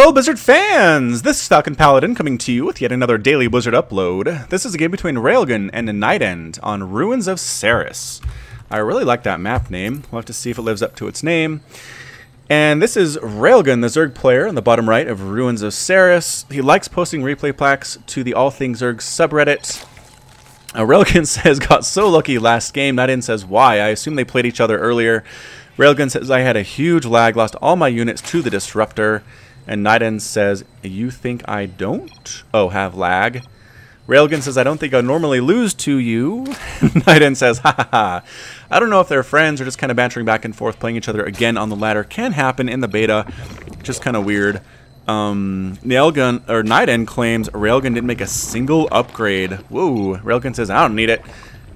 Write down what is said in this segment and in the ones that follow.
Hello, Blizzard fans! This is FalconPaladin coming to you with yet another daily Blizzard upload. This is a game between Railgan and NightEnD on Ruins of Seras. I really like that map name. We'll have to see if it lives up to its name. And this is Railgan, the Zerg player, on the bottom right of Ruins of Seras. He likes posting replay plaques to the All Things Zerg subreddit. Railgan says, got so lucky last game. NightEnD says, why? I assume they played each other earlier. Railgan says, I had a huge lag, lost all my units to the Disruptor. And NightEnD says, you think I don't? Oh, have lag? Railgan says, I don't think I normally lose to you. NightEnD says, ha ha ha. I don't know if they're friends or just kind of bantering back and forth, playing each other again on the ladder. Can happen in the beta. Just kind of weird. NightEnD claims Railgan didn't make a single upgrade. Whoa. Railgan says, I don't need it.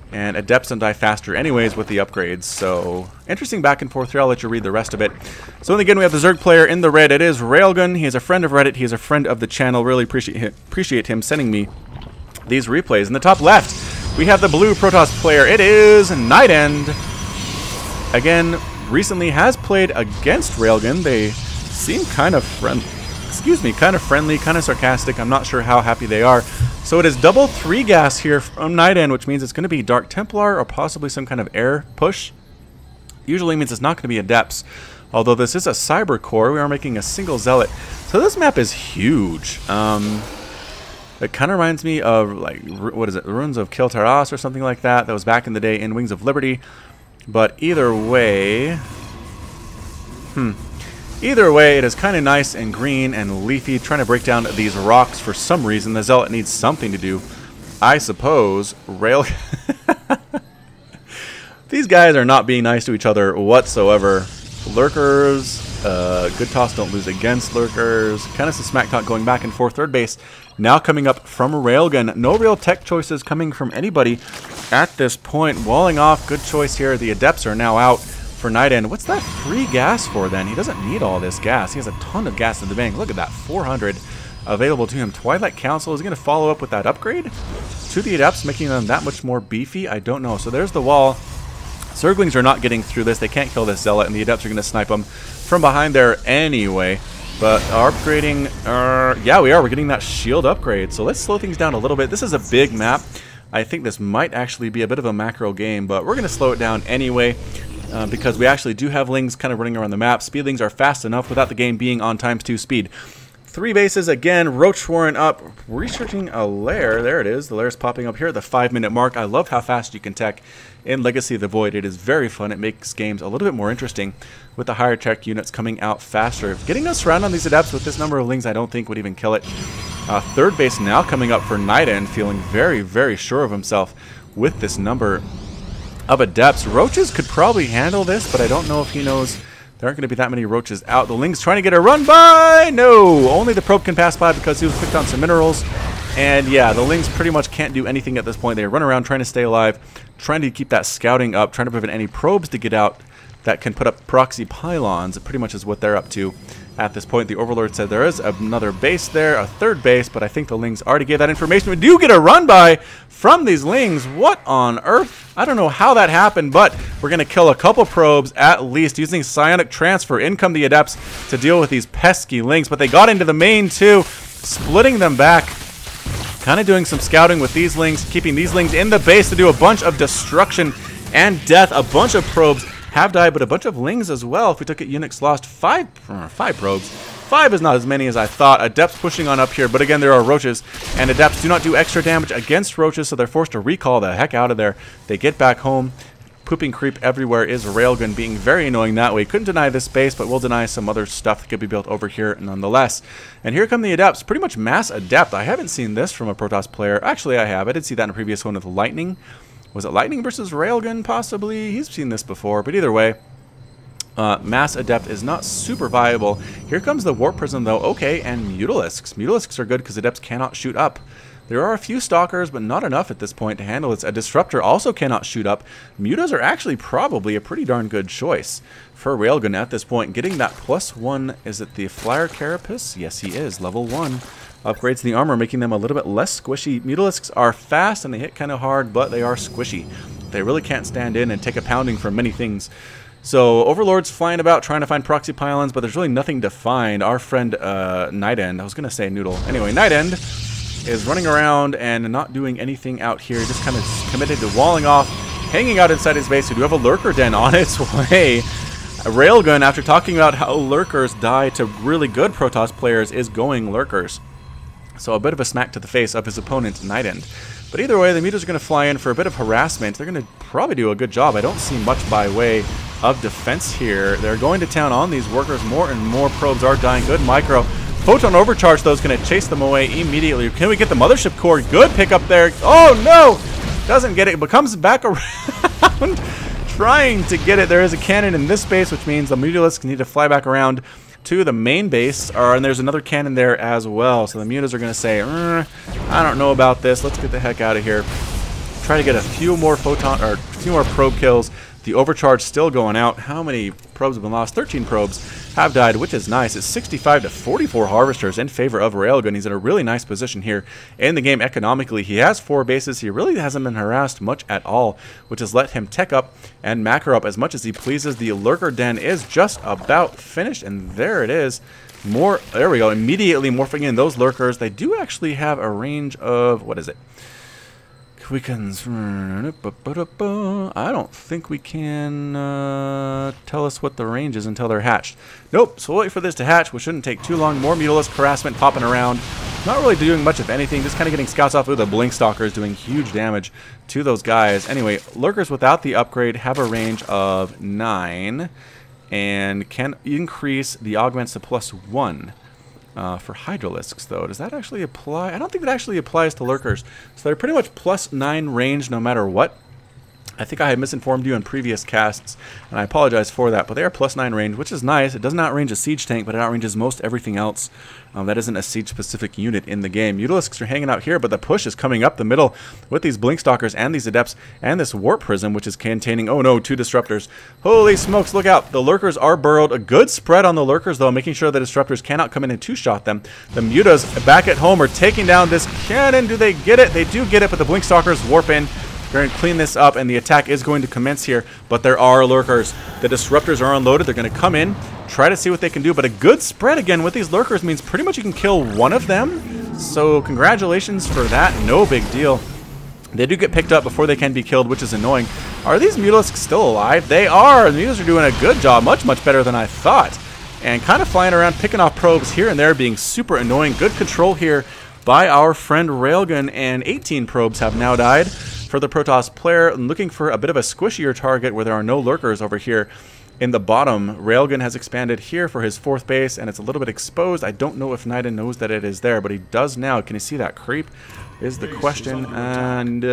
And Adepts don't die faster anyways with the upgrades. So, interesting back and forth here. I'll let you read the rest of it. So, again, we have the Zerg player in the red. It is Railgan. He is a friend of Reddit. He is a friend of the channel. Really appreciate him sending me these replays. In the top left, we have the blue Protoss player. It is NightEnD. Again, recently has played against Railgan. They seem kind of friendly. Kind of friendly, kind of sarcastic. I'm not sure how happy they are. So it is double 3 gas here from NightEnD, which means it's going to be Dark Templar or possibly some kind of air push. Usually means it's not going to be Adepts. Although this is a Cyber Core, we are making a single Zealot. So this map is huge. It kind of reminds me of, like, what is it? Ruins of Seras or something like that. That was back in the day in Wings of Liberty. But either way... Either way, it is kind of nice and green and leafy, trying to break down these rocks for some reason. The Zealot needs something to do. I suppose These guys are not being nice to each other whatsoever. Lurkers, good toss, don't lose against Lurkers. Kind of some smack talk going back and forth. Third base now coming up from Railgan. No real tech choices coming from anybody at this point. Walling off, good choice here. The Adepts are now out. For NightEnD, what's that free gas for then? He doesn't need all this gas. He has a ton of gas in the bank. Look at that, 400 available to him. Twilight Council is going to follow up with that upgrade to the Adepts, making them that much more beefy. I don't know. So there's the wall. Zerglings are not getting through this. They can't kill this Zealot, and the Adepts are going to snipe them from behind there anyway. But upgrading, yeah, we are. We're getting that shield upgrade. So let's slow things down a little bit. This is a big map. I think this might actually be a bit of a macro game, but we're going to slow it down anyway. Because we actually do have lings kind of running around the map. Speedlings are fast enough without the game being on ×2 speed. 3 bases again. Roach Warren up. Researching a lair. There it is. The lair is popping up here at the 5-minute mark. I love how fast you can tech in Legacy of the Void. It is very fun. It makes games a little bit more interesting with the higher tech units coming out faster. Getting us around on these Adepts with this number of lings I don't think would even kill it. Third base now coming up for NightEnD, feeling very, very sure of himself with this number of Adepts. Roaches could probably handle this, but I don't know if he knows there aren't going to be that many Roaches out. The Ling's trying to get a run by. No, only the probe can pass by because he was picked on some minerals. And yeah, the Lings pretty much can't do anything at this point. They run around trying to stay alive, trying to keep that scouting up, trying to prevent any probes to get out that can put up proxy pylons. It pretty much is what they're up to at this point. The Overlord said there is another base there, a third base, but I think the Lings already gave that information. We do get a run by from these Lings. What on earth? I don't know how that happened, but we're going to kill a couple probes at least using Psionic Transfer. In come the Adepts to deal with these pesky Lings, but they got into the main too, splitting them back. Kind of doing some scouting with these Lings, keeping these Lings in the base to do a bunch of destruction and death. A bunch of probes have died, but a bunch of Lings as well. If we took it, Unix lost 5 probes. 5 is not as many as I thought. Adepts pushing on up here, but again, there are Roaches, and Adepts do not do extra damage against Roaches, so they're forced to recall the heck out of there. They get back home. Pooping creep everywhere is Railgun, being very annoying that way. Couldn't deny this space, but we'll deny some other stuff that could be built over here nonetheless. And here come the Adepts. Pretty much mass Adept. I haven't seen this from a Protoss player. Actually, I have. I did see that in a previous one with Lightning. Was it Lightning versus Railgun, possibly? He's seen this before, but either way, Mass Adept is not super viable. Here comes the Warp Prism, though. Okay, and Mutalisks. Mutalisks are good because Adepts cannot shoot up. There are a few Stalkers, but not enough at this point to handle it. A Disruptor also cannot shoot up. Mutas are actually probably a pretty darn good choice for Railgun at this point. Getting that +1, is it the Flyer Carapace? Yes, he is. Level 1. Upgrades the armor, making them a little bit less squishy. Mutalisks are fast and they hit kind of hard, but they are squishy. They really can't stand in and take a pounding from many things. So Overlord's flying about trying to find proxy pylons, but there's really nothing to find. Our friend NightEnD, I was going to say Noodle. Anyway, NightEnD is running around and not doing anything out here. Just kind of committed to walling off, hanging out inside his base. We do have a lurker den on its way. Railgun, after talking about how lurkers die to really good Protoss players, is going lurkers. So a bit of a smack to the face of his opponent, NightEnD. But either way, the mutas are going to fly in for a bit of harassment. They're going to probably do a good job. I don't see much by way of defense here. They're going to town on these workers. More and more probes are dying. Good micro. Photon overcharge, though, is going to chase them away immediately. Can we get the mothership core? Good pick up there. Oh, no! Doesn't get it, but comes back around trying to get it. There is a cannon in this base, which means the mutalisks need to fly back around to the main base, and there's another cannon there as well. So the mutas are going to say, I don't know about this. Let's get the heck out of here. Try to get a few more probe kills. The overcharge still going out. How many probes have been lost? 13 probes have died, which is nice. It's 65 to 44 harvesters in favor of Railgun. He's in a really nice position here in the game economically. He has 4 bases. He really hasn't been harassed much at all, which has let him tech up and macro up as much as he pleases. The lurker den is just about finished, and there it is. There we go. Immediately morphing in those lurkers. They do actually have a range of, what is it? We can, I don't think we can tell us what the range is until they're hatched. Nope, so we'll wait for this to hatch, which shouldn't take too long. More mutalisk harassment popping around. Not really doing much of anything, just kind of getting scouts off. Ooh, the blink stalkers doing huge damage to those guys. Anyway, lurkers without the upgrade have a range of 9 and can increase the augments to +1. For Hydralisks, though, does that actually apply? I don't think that actually applies to lurkers. So they're pretty much +9 range no matter what. I think I had misinformed you in previous casts, and I apologize for that, but they are +9 range, which is nice. It doesn't outrange a siege tank, but it outranges most everything else. That isn't a siege-specific unit in the game. Mutalisks are hanging out here, but the push is coming up the middle with these Blinkstalkers and these Adepts and this Warp Prism, which is containing, oh no, 2 Disruptors. Holy smokes, look out. The Lurkers are burrowed. A good spread on the Lurkers, though, making sure the Disruptors cannot come in and two-shot them. The Mutas back at home are taking down this cannon. Do they get it? They do get it, but the Blinkstalkers warp in. They're going to clean this up, and the attack is going to commence here, but there are lurkers. The disruptors are unloaded. They're going to come in, try to see what they can do, but a good spread again with these lurkers means pretty much you can kill one of them, so congratulations for that. No big deal. They do get picked up before they can be killed, which is annoying. Are these mutalisks still alive? They are. The mutalisks are doing a good job, much better than I thought, and kind of flying around, picking off probes here and there, being super annoying. Good control here by our friend Railgun, and 18 probes have now died for the Protoss player. Looking for a bit of a squishier target where there are no lurkers over here in the bottom. Railgun has expanded here for his 4th base, and it's a little bit exposed. I don't know if NightEnD knows that it is there, but he does now. Can you see that creep is the question, and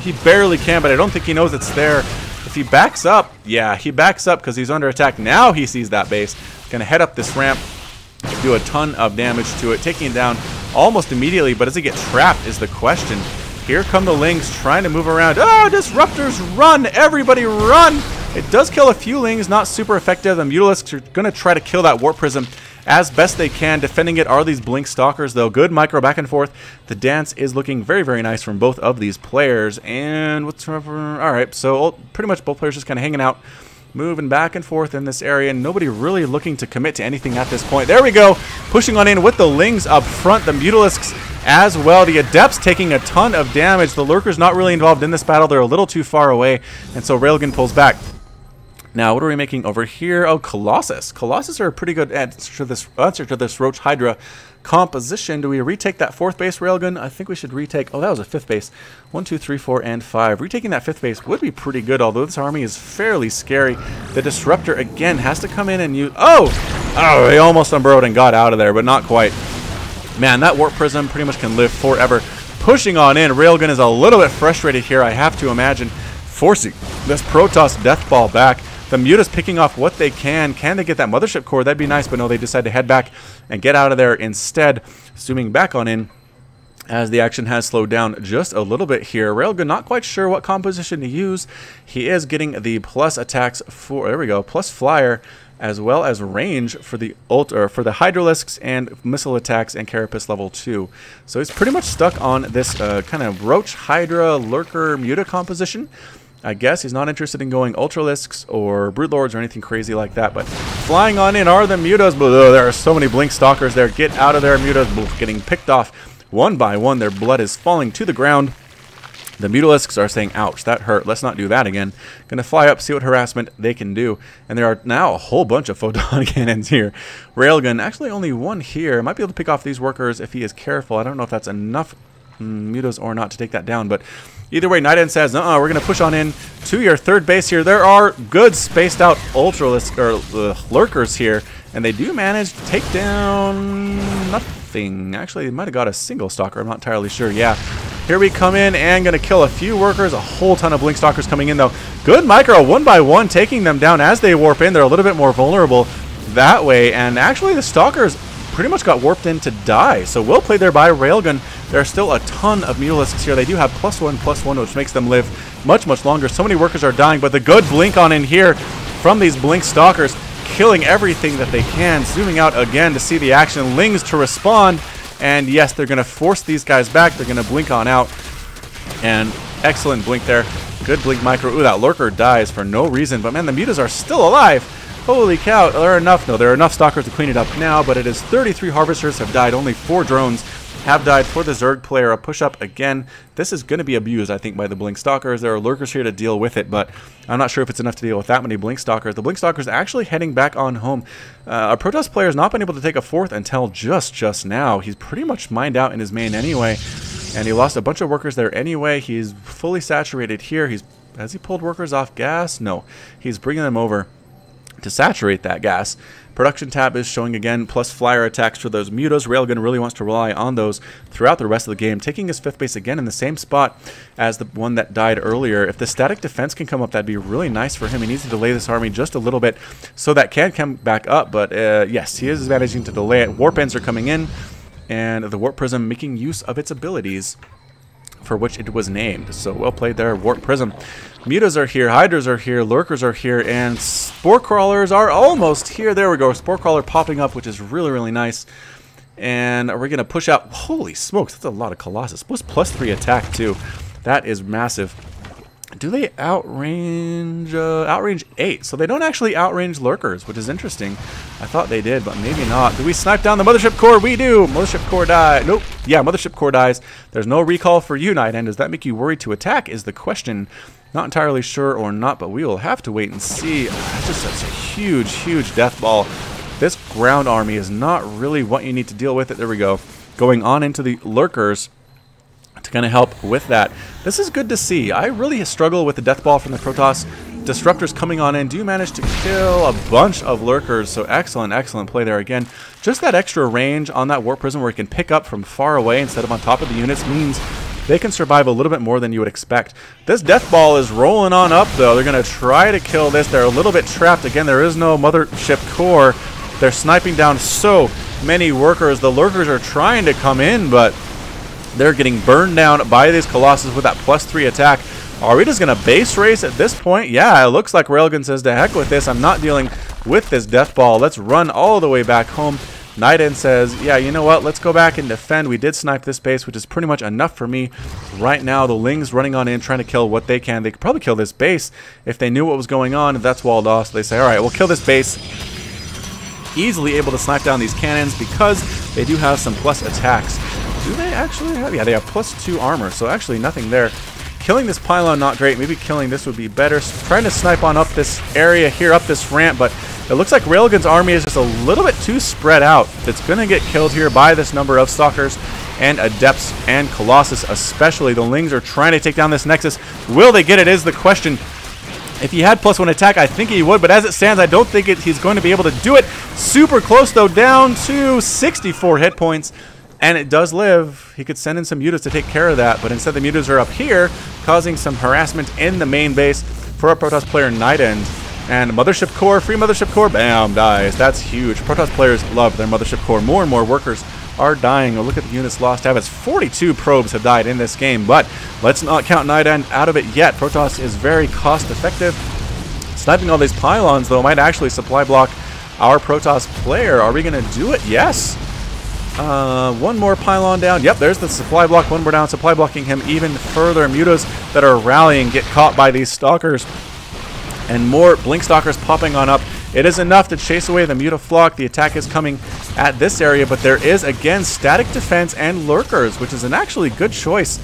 he barely can, but I don't think he knows it's there. If he backs up, yeah, he backs up because he's under attack. Now he sees that base. Gonna head up this ramp, do a ton of damage to it, taking it down almost immediately, but does he get trapped is the question. Here come the Lings trying to move around. Oh, Disruptors, run! Everybody run! It does kill a few Lings, not super effective. The Mutalisks are going to try to kill that Warp Prism as best they can. Defending it are these Blink Stalkers, though. Good micro back and forth. The dance is looking very nice from both of these players. And what's... Alright, so pretty much both players just kind of hanging out, moving back and forth in this area, and nobody really looking to commit to anything at this point. There we go, pushing on in with the Lings up front, the Mutalisks as well. The Adepts taking a ton of damage. The Lurkers not really involved in this battle. They're a little too far away, and so Railgun pulls back. Now, what are we making over here? Oh, Colossus. Colossus are a pretty good answer to this Roach Hydra composition. Do we retake that 4th base, Railgun? I think we should retake... Oh, that was a 5th base. 1, 2, 3, 4, and 5. Retaking that 5th base would be pretty good, although this army is fairly scary. The Disruptor, again, has to come in and use... Oh, he almost unburrowed and got out of there, but not quite. Man, that Warp Prism pretty much can live forever. Pushing on in. Railgun is a little bit frustrated here, I have to imagine, forcing this Protoss Death Ball back. The Mutas picking off what they can. Can they get that Mothership Core? That'd be nice, but no, they decide to head back and get out of there instead. Zooming back on in as the action has slowed down just a little bit here. Railgun not quite sure what composition to use. He is getting the plus attacks for, there we go, plus flyer, as well as range for the for the Hydralisks and missile attacks and Carapace level 2. So he's pretty much stuck on this kind of Roach Hydra Lurker Muta composition. I guess he's not interested in going Ultralisks or Broodlords or anything crazy like that, but flying on in are the Mutas. Oh, there are so many Blink Stalkers there. Get out of there, Mutas. Getting picked off one by one. Their blood is falling to the ground. The Mutalisks are saying, ouch, that hurt. Let's not do that again. Gonna fly up, see what harassment they can do. And there are now a whole bunch of photon cannons here. Railgun, actually only one here. Might be able to pick off these workers if he is careful. I don't know if that's enough Mutas or not to take that down, but either way, NightEnD says, we're going to push on in to your third base here. There are good spaced out Ultralisk or lurkers here, and they do manage to take down nothing. Actually, they might have got a single stalker. I'm not entirely sure. Yeah. Here we come in and going to kill a few workers. A whole ton of Blink Stalkers coming in, though. Good micro, one by one, taking them down as they warp in. They're a little bit more vulnerable that way, and actually the Stalkers pretty much got warped in to die. So well played there by Railgun. There are still a ton of Mutalisks here. They do have +1/+1, which makes them live much, much longer. So many workers are dying, but the good blink on in here from these Blink Stalkers, killing everything that they can. Zooming out again to see the action. Lings to respond. And yes, they're going to force these guys back. They're going to blink on out. And excellent blink there. Good blink micro. Ooh, that lurker dies for no reason. But man, the Mutas are still alive. Holy cow. There are enough. No, there are enough Stalkers to clean it up now. But it is 33 Harvesters have died. Only 4 drones have died for the Zerg player. A push up again. This is going to be abused, I think, by the Blink Stalkers. There are lurkers here to deal with it, but I'm not sure if it's enough to deal with that many Blink Stalkers. The Blink Stalkers actually heading back on home. Our Protoss player has not been able to take a fourth until just now. He's pretty much mined out in his main anyway, and he lost a bunch of workers there anyway. He's fully saturated here. Has he pulled workers off gas? No. He's bringing them over to saturate that gas. Production tab is showing again, plus flyer attacks for those Mutas. Railgun really wants to rely on those throughout the rest of the game, taking his 5th base again in the same spot as the one that died earlier. If the static defense can come up, that'd be really nice for him. He needs to delay this army just a little bit so that can come back up, but yes, he is managing to delay it. Warp ends are coming in, and the Warp Prism making use of its abilities for which it was named. So well played there, Warp Prism. Mutas are here, Hydras are here, Lurkers are here, and Spore Crawlers are almost here. There we go, Spore Crawler popping up, which is really, really nice. And we're going to push out, holy smokes, that's a lot of Colossus. +3 attack too. That is massive. Do they outrange? Outrange 8. So they don't actually outrange Lurkers, which is interesting. I thought they did, but maybe not. Do we snipe down the Mothership Core? We do. Mothership Core die. Nope. Yeah, Mothership Core dies. There's no recall for you, NightEnD. Does that make you worried to attack is the question. Not entirely sure or not, but we will have to wait and see. That's just such a huge, huge death ball. This ground army is not really what you need to deal with it. There we go. Going on into the Lurkers to kind of help with that. This is good to see. I really struggle with the death ball from the Protoss. Disruptors coming on in do manage to kill a bunch of Lurkers, so excellent, excellent play there again. Just that extra range on that Warp Prism where you can pick up from far away instead of on top of the units means they can survive a little bit more than you would expect. This death ball is rolling on up, though. They're going to try to kill this. They're a little bit trapped. Again, there is no Mothership Core. They're sniping down so many workers. The Lurkers are trying to come in, but they're getting burned down by these Colossus with that +3 attack. Are we just going to base race at this point? Yeah, it looks like Railgun says, to heck with this. I'm not dealing with this death ball. Let's run all the way back home. NightEnD says, yeah, you know what? Let's go back and defend. We did snipe this base, which is pretty much enough for me. Right now, the Lings running on in, trying to kill what they can. They could probably kill this base if they knew what was going on. If that's walled off, so they say, all right, we'll kill this base. Easily able to snipe down these cannons because they do have some plus attacks. Do they actually have? Yeah, they have +2 armor, so actually nothing there. Killing this pylon, not great. Maybe killing this would be better. Trying to snipe on up this area here, up this ramp, but it looks like Railgun's army is just a little bit too spread out. It's going to get killed here by this number of Stalkers and Adepts and Colossus especially. The Lings are trying to take down this Nexus. Will they get it is the question. If he had +1 attack, I think he would, but as it stands, I don't think he's going to be able to do it. Super close, though, down to 64 hit points. And it does live. He could send in some Mutas to take care of that, but instead the Mutas are up here, causing some harassment in the main base for a Protoss player, NightEnD. And Mothership Core, free Mothership Core, bam, dies. That's huge. Protoss players love their Mothership Core. More and more workers are dying. Oh, look at the units lost. 42 probes have died in this game, but let's not count NightEnD out of it yet. Protoss is very cost effective. Sniping all these pylons, though, might actually supply block our Protoss player. Are we going to do it? Yes. One more pylon down. Yep, there's the supply block. One more down. Supply blocking him even further. Mutas that are rallying get caught by these stalkers. And more blink stalkers popping on up. It is enough to chase away the Mutaflock. The attack is coming at this area, but there is, again, static defense and lurkers, which is an actually good choice.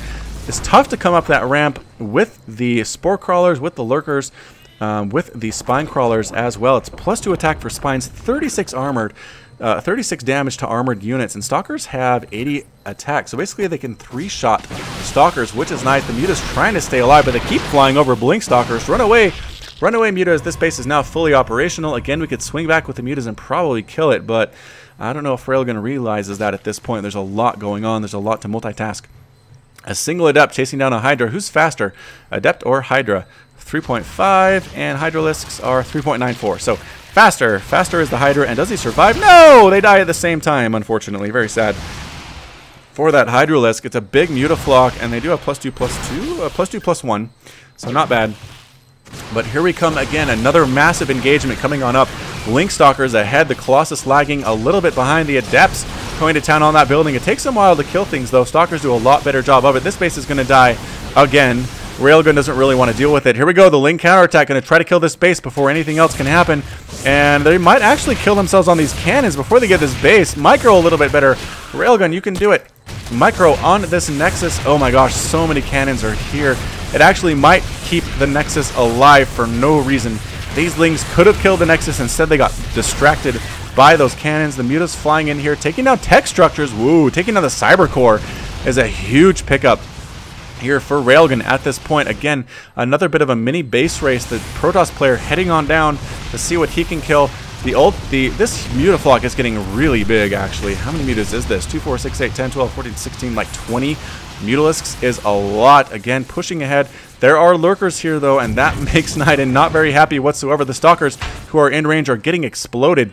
It's tough to come up that ramp with the spore crawlers, with the lurkers, with the spine crawlers as well. It's +2 attack for spines, 36 armored. 36 damage to armored units, and stalkers have 80 attack, so basically they can 3-shot stalkers, which is nice. The Muta's trying to stay alive, but they keep flying over blink stalkers. Run away Mutas. This base is now fully operational. Again, we could swing back with the Mutas and probably kill it, but I don't know if Railgun realizes that at this point. There's a lot going on. There's a lot to multitask. A single Adept chasing down a Hydra. Who's faster, Adept or Hydra? 3.5, and Hydralisks are 3.94. So faster is the Hydra, and does he survive? No! They die at the same time, unfortunately. Very sad for that Hydralisk. It's a big Mutaflock, and they do have +2/+1, so not bad. But here we come again, another massive engagement coming on up. Blink Stalkers ahead, the Colossus lagging a little bit behind the Adepts, going to town on that building. It takes them a while to kill things, though. Stalkers do a lot better job of it. This base is going to die again. Railgun doesn't really want to deal with it. Here we go, the Link counterattack, going to try to kill this base before anything else can happen. And they might actually kill themselves on these cannons before they get this base. Micro a little bit better. Railgun, you can do it. Micro on this Nexus. Oh my gosh, so many cannons are here. It actually might keep the Nexus alive for no reason. These Lings could have killed the Nexus. Instead, they got distracted by those cannons. The Muta's flying in here, taking down tech structures. Woo, taking down the Cyber Core is a huge pickup here for Railgun at this point. Again, another bit of a mini base race. The Protoss player heading on down to see what he can kill. This Mutaflock is getting really big, actually. How many Mutas is this? 2, 4, 6, 8, 10, 12, 14, 16, like 20 Mutalisks is a lot. Again, pushing ahead. There are lurkers here, though, and that makes NightEnD not very happy whatsoever. The Stalkers who are in range are getting exploded.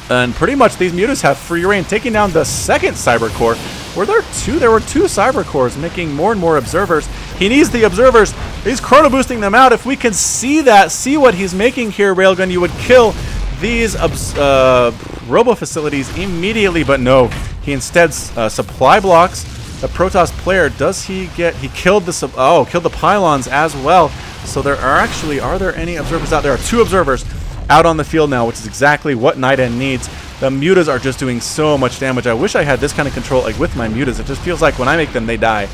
And pretty much these Mutas have free reign, taking down the second Cyber Core. Were there two? There were 2 Cyber Cores, making more and more observers. He needs the observers. He's chrono boosting them out. If we can see that, see what he's making here, Railgun, you would kill these robo facilities immediately, but no. He instead supply blocks the Protoss player. Does he get? He killed the killed the pylons as well. So there are there any observers out there? There are 2 observers out on the field now, which is exactly what NightEnD needs. The Mutas are just doing so much damage. I wish I had this kind of control like with my Mutas. It just feels like when I make them, they die.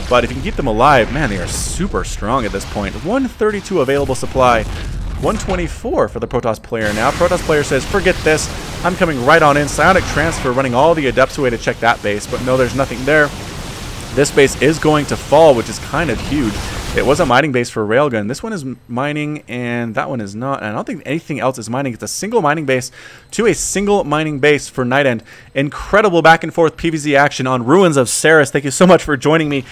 But if you can keep them alive, man, they are super strong at this point. 132 available supply. 124 for the Protoss player now. Protoss player says, forget this. I'm coming right on in. Psionic transfer, running all the Adepts away to check that base. But no, there's nothing there. This base is going to fall, which is kind of huge. It was a mining base for Railgun. This one is mining, and that one is not. And I don't think anything else is mining. It's a single mining base to a single mining base for NightEnD. Incredible back and forth PvZ action on Ruins of Seras. Thank you so much for joining me.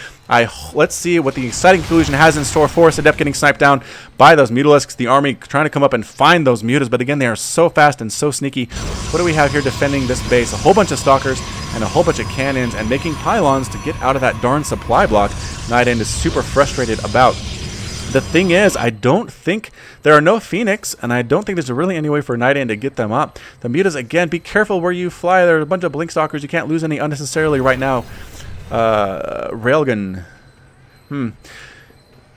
Let's see what the exciting conclusion has in store for us. Adept getting sniped down by those Mutalisks. The army trying to come up and find those Mutas, but again, they are so fast and so sneaky. What do we have here defending this base? A whole bunch of Stalkers and a whole bunch of cannons and making pylons to get out of that darn supply block. NightEnD is super frustrated about. The thing is, I don't think there are no Phoenix, and I don't think there's really any way for NightEnD to get them up. The Mutas, again, be careful where you fly. There are a bunch of Blink Stalkers. You can't lose any unnecessarily right now. Railgun.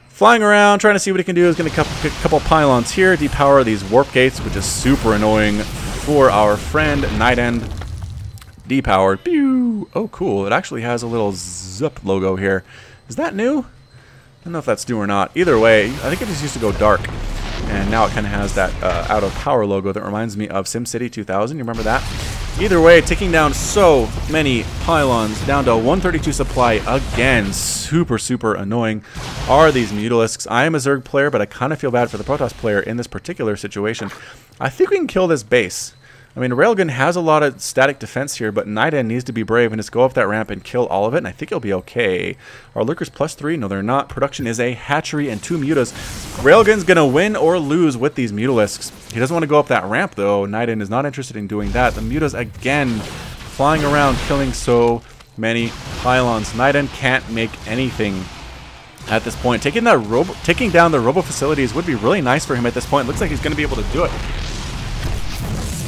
Flying around, trying to see what he can do. Is going to pick a couple pylons here, depower these warp gates, which is super annoying for our friend NightEnD. Depowered. Pew! Oh, cool. It actually has a little zip logo here. Is that new? I don't know if that's new or not. Either way, I think it just used to go dark. And now it kind of has that out of power logo that reminds me of SimCity 2000. You remember that? Either way, taking down so many pylons, down to 132 supply again. Super, super annoying are these Mutalisks. I am a Zerg player, but I kind of feel bad for the Protoss player in this particular situation. I think we can kill this base. I mean, Railgun has a lot of static defense here, but NightEnD needs to be brave and just go up that ramp and kill all of it, and I think he'll be okay. Are Lurkers +3? No, they're not. Production is a hatchery and 2 Mutas. Railgun's going to win or lose with these Mutalisks. He doesn't want to go up that ramp, though. NightEnD is not interested in doing that. The Mutas, again, flying around, killing so many pylons. NightEnD can't make anything at this point. Taking down the robo facilities would be really nice for him at this point. Looks like he's going to be able to do it.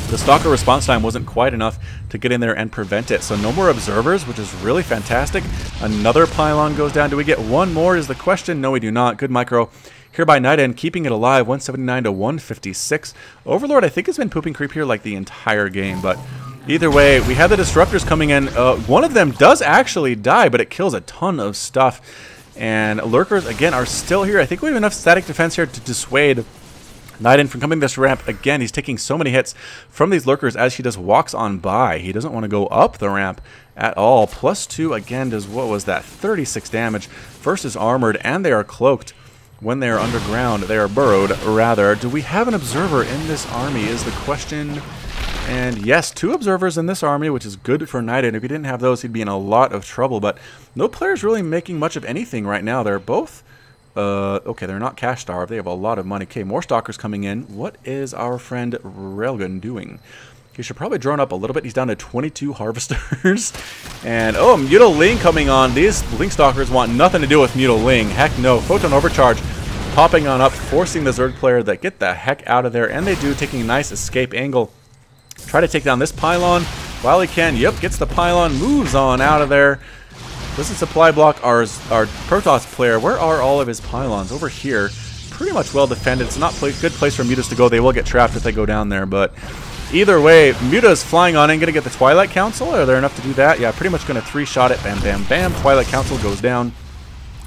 the Stalker response time wasn't quite enough to get in there and prevent it. So no more observers, which is really fantastic. Another pylon goes down. Do we get one more is the question? No, we do not. Good micro here by NightEnD, keeping it alive, 179 to 156. Overlord, I think, has been pooping creep here like the entire game, but either way, we have the disruptors coming in. One of them does actually die, but it kills a ton of stuff. And lurkers, again, are still here. I think we have enough static defense here to dissuade NightEnD from coming this ramp. Again, he's taking so many hits from these lurkers as he just walks on by. He doesn't want to go up the ramp at all. +2, again, does, what was that, 36 damage. First is armored, and they are cloaked when they are underground. They are burrowed, rather. Do we have an observer in this army is the question. And yes, 2 observers in this army, which is good for NightEnD. If he didn't have those, he'd be in a lot of trouble. But no player's really making much of anything right now. They're both... okay, they're not cash starved. They have a lot of money. Okay, more stalkers coming in. What is our friend Railgan doing? He should probably drone up a little bit. He's down to 22 harvesters. And, oh, Mutiling coming on. These Link Stalkers want nothing to do with Mutiling. Heck no. Photon Overcharge popping on up, forcing the Zerg player to get the heck out of there. And they do, taking a nice escape angle. Try to take down this pylon while he can. Yep, gets the pylon, moves on out of there. Doesn't supply block our Protoss player. Where are all of his pylons? Over here. Pretty much well defended. It's not a good place for Mutas to go. They will get trapped if they go down there. But either way, Muta's flying on in. Going to get the Twilight Council. Are there enough to do that? Yeah, pretty much going to 3-shot it. Bam, bam, bam. Twilight Council goes down.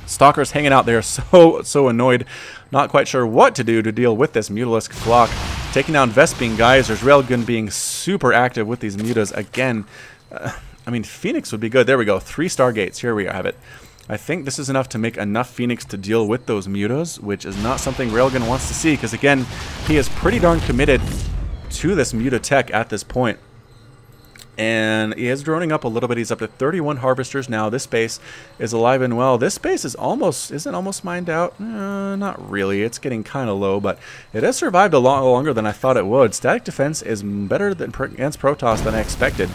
Stalker's hanging out there so annoyed. Not quite sure what to do to deal with this Mutalisk flock. Taking down Vespene Geysers. Railgun being super active with these Mutas. Again, I mean, Phoenix would be good. There we go. 3 Stargates. Here we have it. I think this is enough to make enough Phoenix to deal with those Mutas, which is not something Railgun wants to see, because, again, he is pretty darn committed to this Muta tech at this point. And he is droning up a little bit. He's up to 31 harvesters now. This base is alive and well. This base is isn't almost mined out. Not really. It's getting kind of low, but it has survived a lot longer than I thought it would. Static defense is better than against Protoss than I expected.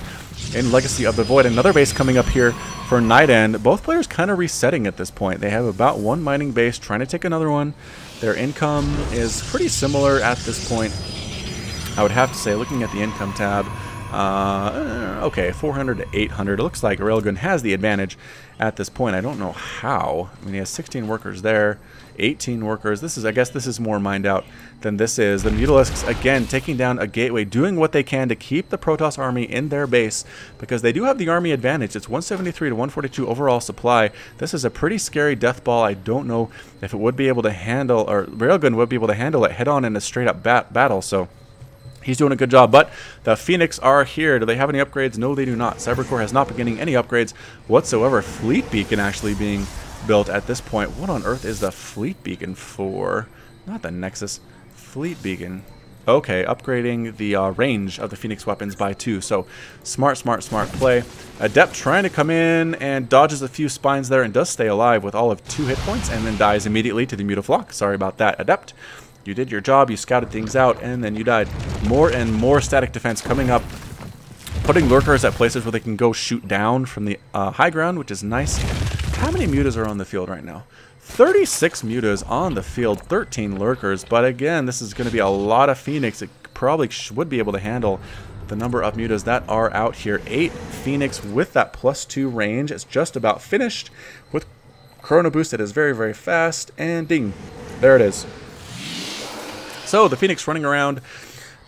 In Legacy of the Void, another base coming up here for NightEnD. Both players kind of resetting at this point. They have about 1 mining base, trying to take another one. Their income is pretty similar at this point, I would have to say, looking at the income tab. Okay, 400 to 800. It looks like Railgun has the advantage at this point. I don't know how. I mean, he has 16 workers there, 18 workers. This is, I guess this is more mined out than this is. The Mutalisks, again, taking down a gateway, doing what they can to keep the Protoss army in their base, because they do have the army advantage. It's 173 to 142 overall supply. This is a pretty scary death ball. I don't know if it would be able to handle, or Railgun would be able to handle it head on in a straight up battle, so he's doing a good job. But the Phoenix are here. Do they have any upgrades? No, they do not. Cybercore has not been getting any upgrades whatsoever. Fleet Beacon actually being built at this point. What on earth is the Fleet Beacon for? Not the Nexus. Fleet Beacon. Okay, upgrading the range of the Phoenix weapons by 2. So smart play. Adept trying to come in and dodges a few spines there and does stay alive with all of 2 hit points and then dies immediately to the Mutaflock. Sorry about that, Adept. You did your job, you scouted things out, and then you died. More and more static defense coming up, putting lurkers at places where they can go shoot down from the high ground, which is nice. How many Mutas are on the field right now? 36 Mutas on the field, 13 lurkers, but again, this is going to be a lot of Phoenix. It probably would be able to handle the number of Mutas that are out here. 8 Phoenix with that +2 range. It's just about finished with Chrono Boost. It is very, very fast, and ding, there it is. So the Phoenix running around,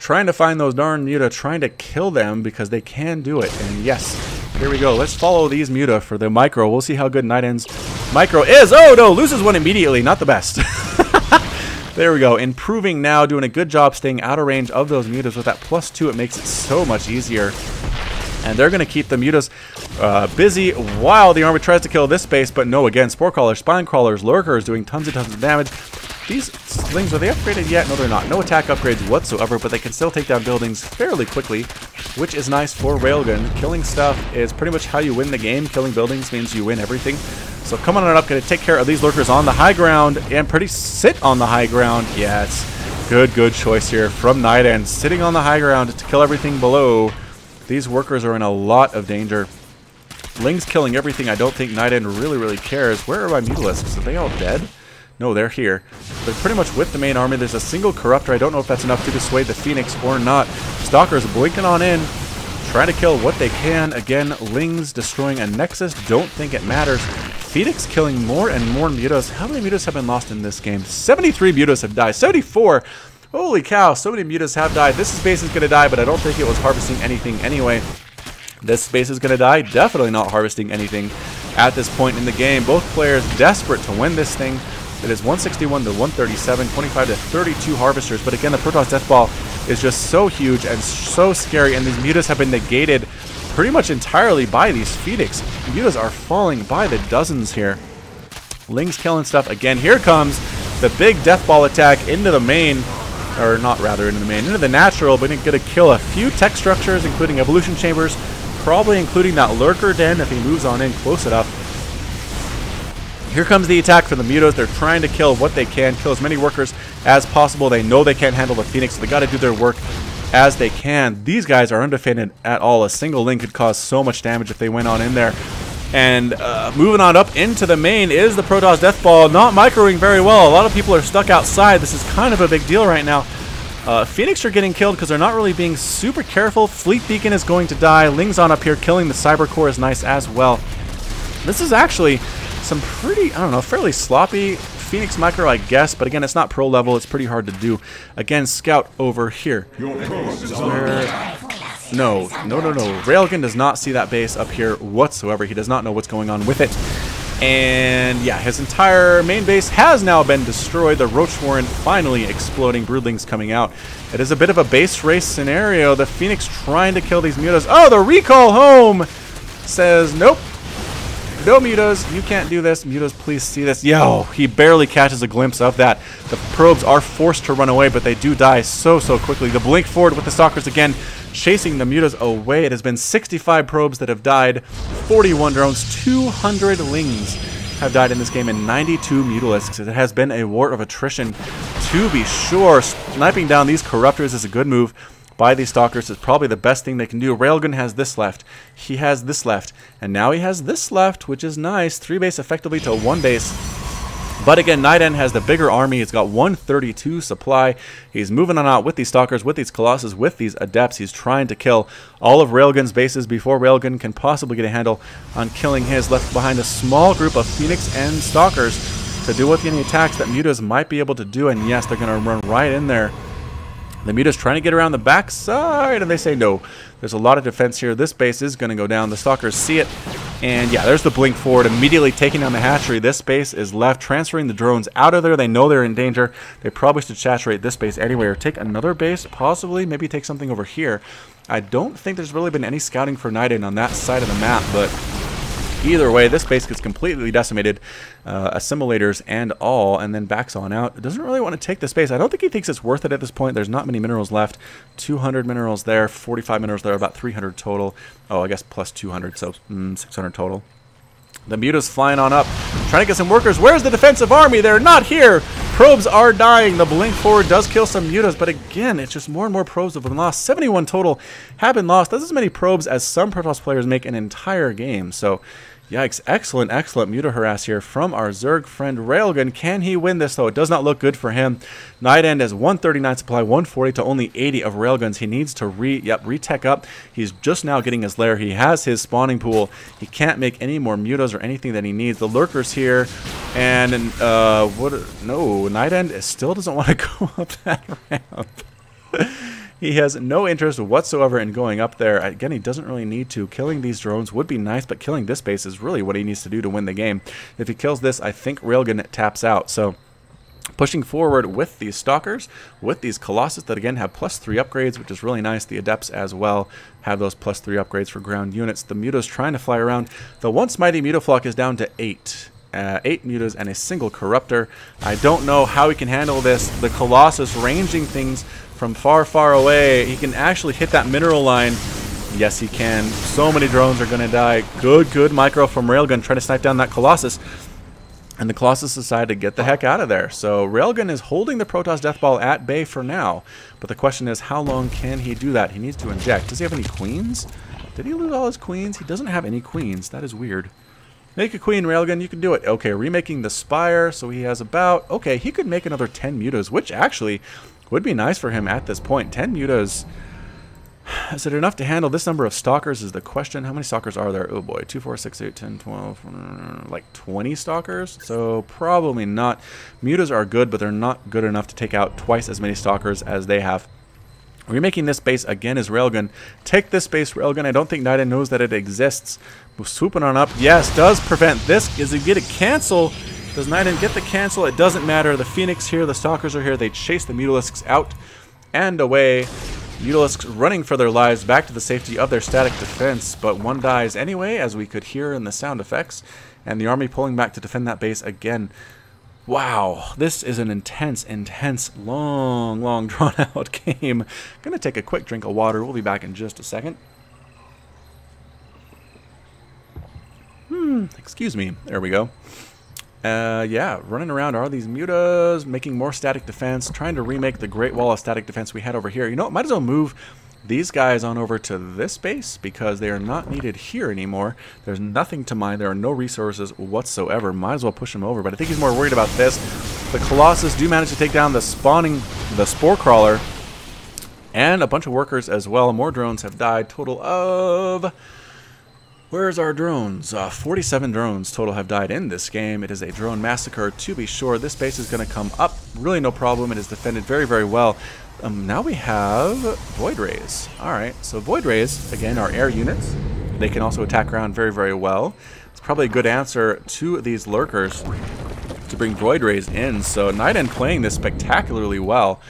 trying to find those darn Muta, trying to kill them because they can do it. And yes, here we go. Let's follow these Muta for the micro. We'll see how good NightEnd's micro is. Oh no, loses one immediately. Not the best. There we go. Improving now, doing a good job staying out of range of those Mutas. With that +2, it makes it so much easier. And they're going to keep the Mutas busy while the army tries to kill this base. But no, again, Spore Crawlers, Spine Crawlers, Lurkers doing tons and tons of damage. These slings, are they upgraded yet? No, they're not. No attack upgrades whatsoever, but they can still take down buildings fairly quickly, which is nice for Railgun. Killing stuff is pretty much how you win the game. Killing buildings means you win everything. So come on up, going to take care of these lurkers on the high ground and sit on the high ground. Yes, good choice here from NightEnD. Sitting on the high ground to kill everything below. These workers are in a lot of danger. Ling's killing everything. I don't think NightEnD really cares. Where are my Mutalisks? Are they all dead? No, they're here. They're pretty much with the main army. There's a single Corruptor. I don't know if that's enough to dissuade the Phoenix or not. Stalkers blinking on in, trying to kill what they can. Again, Lings destroying a Nexus. Don't think it matters. Phoenix killing more and more Mutas. How many Mutas have been lost in this game? 73 Mutas have died. 74! Holy cow, so many Mutas have died. This base is going to die, but I don't think it was harvesting anything anyway. This base is going to die. Definitely not harvesting anything at this point in the game. Both players desperate to win this thing. It is 161 to 137, 25 to 32 harvesters. But again, the Protoss Death Ball is just so huge and so scary. And these Mutas have been negated pretty much entirely by these Phoenix. Mutas are falling by the dozens here. Ling's killing stuff. Again, here comes the big Death Ball attack into the main. Or not rather into the main, into the natural. But it's going to kill a few tech structures, including evolution chambers. Probably including that Lurker Den if he moves on in close enough. Here comes the attack from the Mutas. They're trying to kill what they can, kill as many workers as possible. They know they can't handle the Phoenix, so they got to do their work as they can. These guys are undefended at all. A single Ling could cause so much damage if they went on in there. And moving on up into the main is the Protoss Death Ball. Not microing very well. A lot of people are stuck outside. This is kind of a big deal right now. Phoenix are getting killed because they're not really being super careful. Fleet Beacon is going to die. Ling's on up here. Killing the Cyber Core is nice as well. This is actually some pretty, I don't know, fairly sloppy Phoenix micro, I guess. But again, it's not pro level. It's pretty hard to do. Again, Scout over here. No. Railgan does not see that base up here whatsoever. He does not know what's going on with it. And yeah, his entire main base has now been destroyed. The Roach Warren finally exploding. Broodlings coming out. It is a bit of a base race scenario. The Phoenix trying to kill these Mutas. Oh, the recall home says, nope. No Mutas, you can't do this. Mutas, please see this. Yo, he barely catches a glimpse of that. The probes are forced to run away, but they do die so quickly. The blink forward with the Stalkers again, chasing the Mutas away. It has been 65 probes that have died, 41 drones, 200 Lings have died in this game, and 92 Mutalisks. It has been a war of attrition, to be sure. Sniping down these Corruptors is a good move by these Stalkers. Is probably the best thing they can do. Railgun has this left. He has this left. And now he has this left, which is nice. 3 base effectively to 1 base. But again, NightEnD has the bigger army. He's got 132 supply. He's moving on out with these Stalkers, with these Colossus, with these Adepts. He's trying to kill all of Railgun's bases before Railgun can possibly get a handle on killing his. Left behind a small group of Phoenix and Stalkers to deal with any attacks that Mutas might be able to do. And yes, they're going to run right in there. The Muta's trying to get around the backside, and they say no. There's a lot of defense here. This base is going to go down. The Stalkers see it, and yeah, there's the blink forward, immediately taking down the hatchery. This base is left, transferring the drones out of there. They know they're in danger. They probably should saturate this base anyway, or take another base, possibly. Maybe take something over here. I don't think there's really been any scouting for NightEnD on that side of the map, but either way, this base gets completely decimated, assimilators and all, and then backs on out. It doesn't really want to take the space. I don't think he thinks it's worth it at this point. There's not many minerals left. 200 minerals there, 45 minerals there, about 300 total. Oh, I guess plus 200, so 600 total. The Muta's flying on up, trying to get some workers. Where's the defensive army? They're not here. Probes are dying. The blink forward does kill some Mutas, but again, it's just more and more probes have been lost. 71 total have been lost. That's as many probes as some Protoss players make an entire game. So, yikes. Excellent Muta harass here from our Zerg friend Railgun. Can he win this, though? It does not look good for him. NightEnD has 139 supply, 140 to only 80 of Railguns. He needs to re-tech up. He's just now getting his lair. He has his spawning pool. He can't make any more Mutas or anything that he needs. The Lurkers here, and no, NightEnD still doesn't want to go up that ramp. He has no interest whatsoever in going up there. Again, he doesn't really need to. Killing these drones would be nice, but killing this base is really what he needs to do to win the game. If he kills this, I think Railgun taps out. So, pushing forward with these Stalkers, with these Colossus that again have +3 upgrades, which is really nice. The Adepts as well have those +3 upgrades for ground units. The Muta's trying to fly around. The once mighty Mutaflock is down to 8. 8 Mutas and a single Corruptor. I don't know how he can handle this. The Colossus ranging things from far away. He can actually hit that mineral line. Yes, he can. So many drones are going to die. Good micro from Railgun trying to snipe down that Colossus. And the Colossus decided to get the heck out of there. So Railgun is holding the Protoss Death Ball at bay for now. But the question is, how long can he do that? He needs to inject. Does he have any queens? Did he lose all his queens? He doesn't have any queens. That is weird. Make a queen, Railgan. You can do it. Okay, remaking the Spire. So he has about... Okay, he could make another 10 mutas, which actually would be nice for him at this point. 10 mutas. Is it enough to handle this number of stalkers is the question. How many stalkers are there? Oh boy, 2, 4, 6, 8, 10, 12, like 20 stalkers? So probably not. Mutas are good, but they're not good enough to take out twice as many stalkers as they have. Remaking this base again is Railgun. Take this base, Railgun. I don't think NightEnD knows that it exists. We're swooping on up. Yes, does prevent this. Is it get a cancel? Does NightEnD get the cancel? It doesn't matter. The Phoenix here, the Stalkers are here. They chase the Mutalisks out and away. Mutalisks running for their lives back to the safety of their static defense, but one dies anyway, as we could hear in the sound effects, and the army pulling back to defend that base again. Wow, this is an intense, long drawn-out game. Gonna take a quick drink of water. We'll be back in just a second. Excuse me. There we go. Yeah, running around are these mutas, making more static defense, trying to remake the Great Wall of static defense we had over here. You know what, might as well move these guys on over to this base because they are not needed here anymore. There's nothing to mine. There are no resources whatsoever. Might as well push them over, but I think he's more worried about this. The Colossus do manage to take down the Spore Crawler and a bunch of workers as well. More drones have died. Total of... Where's our drones? 47 drones total have died in this game. It is a drone massacre, to be sure. This base is going to come up. Really no problem. It is defended very, very well. Now we have Void Rays. Alright, so Void Rays, again, are air units. They can also attack ground very, very well. It's probably a good answer to these lurkers to bring Void Rays in. So NightEnD playing this spectacularly well.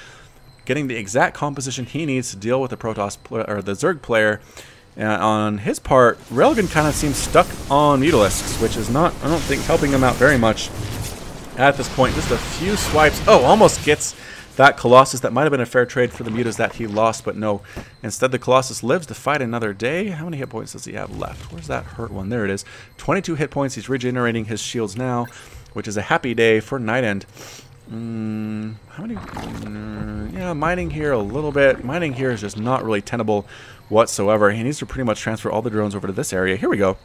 Getting the exact composition he needs to deal with the Protoss or the Zerg player. On his part, Railgan kind of seems stuck on Mutalisks, which is not, I don't think, helping him out very much at this point. Just a few swipes. Oh, almost gets that Colossus. That might have been a fair trade for the mutas that he lost, but no. Instead, the Colossus lives to fight another day. How many hit points does he have left? Where's that hurt one? There it is. 22 hit points. He's regenerating his shields now, which is a happy day for NightEnD. How many? Yeah, mining here a little bit. Mining here is just not really tenable whatsoever. He needs to pretty much transfer all the drones over to this area. Here we go.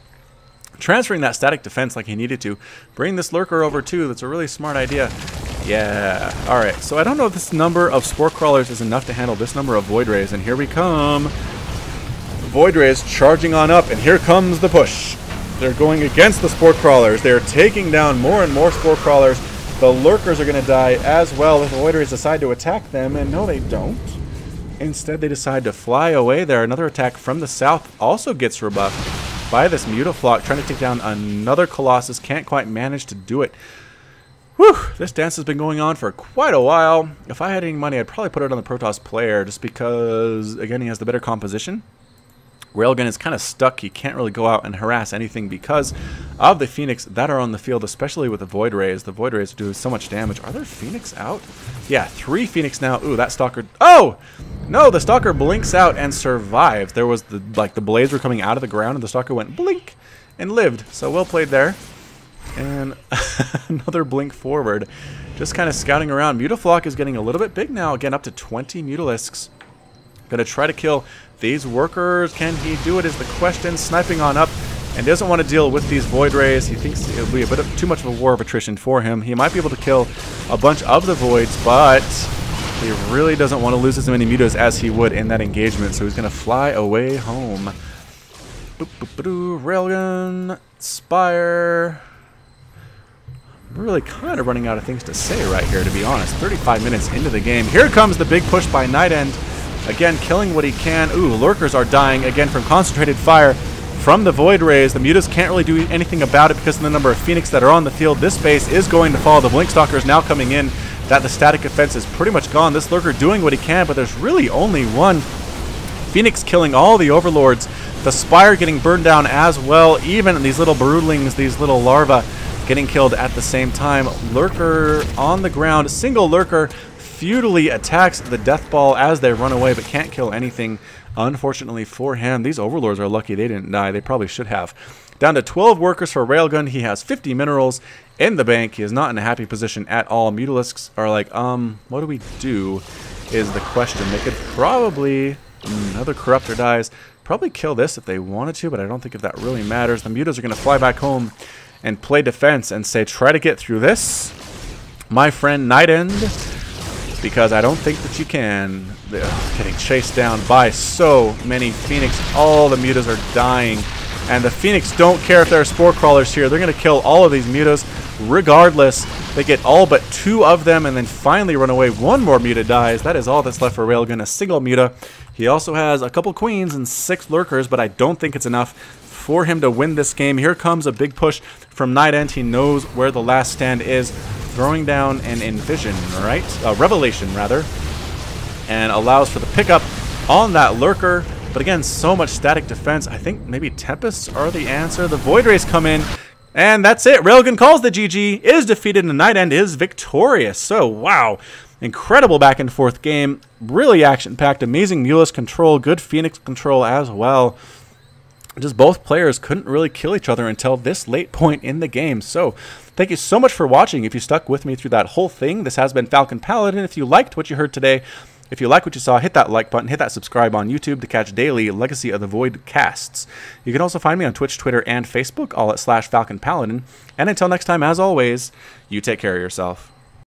Transferring that static defense like he needed to. Bring this lurker over too. That's a really smart idea. Yeah. Alright, so I don't know if this number of Spore Crawlers is enough to handle this number of Void Rays. And here we come. Void Rays charging on up. And here comes the push. They're going against the Spore Crawlers. They're taking down more and more Spore Crawlers. The lurkers are going to die as well if the Void Rays decide to attack them. And no, they don't. Instead, they decide to fly away there. Another attack from the south also gets rebuffed by this Mutaflock, trying to take down another Colossus. Can't quite manage to do it. Whew, this dance has been going on for quite a while. If I had any money, I'd probably put it on the Protoss player just because, again, he has the better composition. Railgun is kind of stuck. He can't really go out and harass anything because of the Phoenix that are on the field, especially with the Void Rays. The Void Rays do so much damage. Are there Phoenix out? Yeah, 3 Phoenix now. Ooh, that Stalker... Oh! No, the Stalker blinks out and survives. There was the blades were coming out of the ground and the Stalker went blink and lived. So well played there. And another blink forward. Just kind of scouting around. Mutaflock is getting a little bit big now. Again, up to 20 Mutalisks. Gonna try to kill these workers. Can he do it is the question. Sniping on up and doesn't want to deal with these Void Rays. He thinks it'll be a bit of too much of a war of attrition for him. He might be able to kill a bunch of the Voids, but he really doesn't want to lose as many mutas as he would in that engagement, so he's going to fly away home. Boop, boop, boop, Railgun, Spire. We're really kind of running out of things to say right here, to be honest. 35 minutes into the game. Here comes the big push by NightEnD. Again, killing what he can. Ooh, lurkers are dying again from concentrated fire from the Void Rays. The mutas can't really do anything about it because of the number of Phoenix that are on the field. This base is going to fall. The Blink Stalkers now coming in. That the static defense is pretty much gone. This lurker doing what he can, but there's really only one Phoenix killing all the Overlords. The Spire getting burned down as well. Even these little broodlings, these little larvae getting killed at the same time. Lurker on the ground. Single lurker futilely attacks the death ball as they run away, but can't kill anything. Unfortunately for him, these Overlords are lucky they didn't die. They probably should have. Down to 12 workers for Railgun. He has 50 minerals in the bank. He is not in a happy position at all. Mutalisks are like, what do we do is the question. They could probably, another Corruptor dies, probably kill this if they wanted to, but I don't think if that really matters. The mutas are going to fly back home and play defense and say, try to get through this, my friend NightEnD, because I don't think that you can. They're getting chased down by so many Phoenix. All the mutas are dying, and the Phoenix don't care if there are spore crawlers here. They're going to kill all of these mutas regardless. They get all but 2 of them and then finally run away. 1 more muta dies. That is all that's left for Railgan, a single muta. He also has a couple queens and 6 lurkers, but I don't think it's enough for him to win this game. Here comes a big push from NightEnD. He knows where the last stand is, throwing down an Envision, right? Revelation, rather, and allows for the pickup on that lurker. But again, so much static defense. I think maybe Tempests are the answer. The Void Rays come in, and that's it. Railgan calls the GG, is defeated, and NightEnD is victorious. So, wow. Incredible back and forth game. Really action-packed. Amazing Mulus control. Good Phoenix control as well. Just both players couldn't really kill each other until this late point in the game. So, thank you so much for watching. If you stuck with me through that whole thing, this has been FalconPaladin. If you liked what you heard today, if you like what you saw, hit that like button, hit that subscribe on YouTube to catch daily Legacy of the Void casts. You can also find me on Twitch, Twitter, and Facebook, all at /FalconPaladin. And until next time, as always, you take care of yourself.